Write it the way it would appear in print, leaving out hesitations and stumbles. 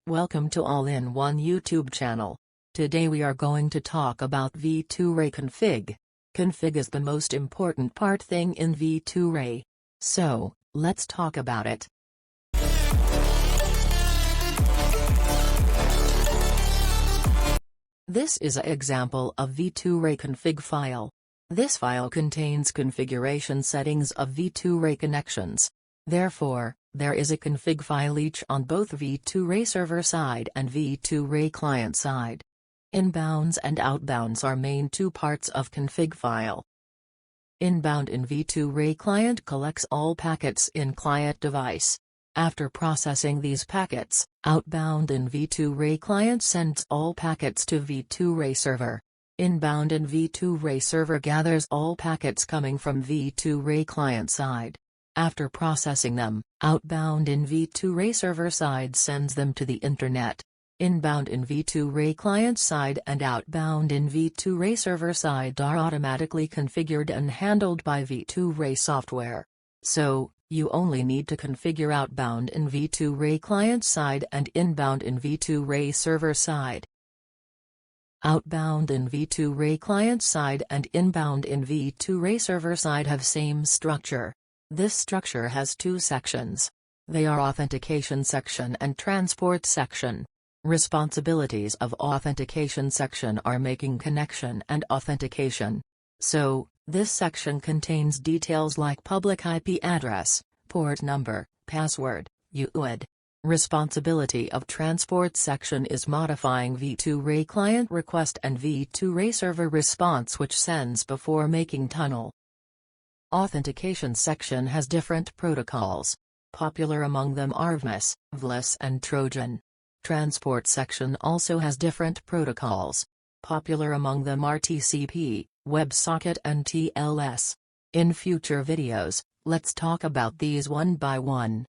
Welcome to All-in-One YouTube channel. Today we are going to talk about V2Ray Config. Config is the most important thing in V2Ray. So, let's talk about it. This is an example of V2Ray config file. This file contains configuration settings of V2Ray connections. Therefore, there is a config file each on both V2Ray server side and V2Ray client side. Inbounds and outbounds are main two parts of config file. Inbound in V2Ray client collects all packets in client device. After processing these packets, outbound in V2Ray client sends all packets to V2Ray server. Inbound in V2Ray server gathers all packets coming from V2Ray client side. After processing them, outbound in V2Ray server side sends them to the internet. Inbound in V2Ray client side and outbound in V2Ray server side are automatically configured and handled by V2Ray software. So, you only need to configure outbound in V2Ray client side and inbound in V2Ray server side. Outbound in V2Ray client side and inbound in V2Ray server side have same structure. This structure has two sections. They are Authentication section and Transport section. Responsibilities of Authentication section are making connection and authentication. So, this section contains details like public IP address, port number, password, UID. Responsibility of Transport section is modifying V2Ray client request and V2Ray server response which sends before making tunnel. Authentication section has different protocols. Popular among them are VMess, VLESS and Trojan. Transport section also has different protocols. Popular among them are TCP, WebSocket and TLS. In future videos, let's talk about these one by one.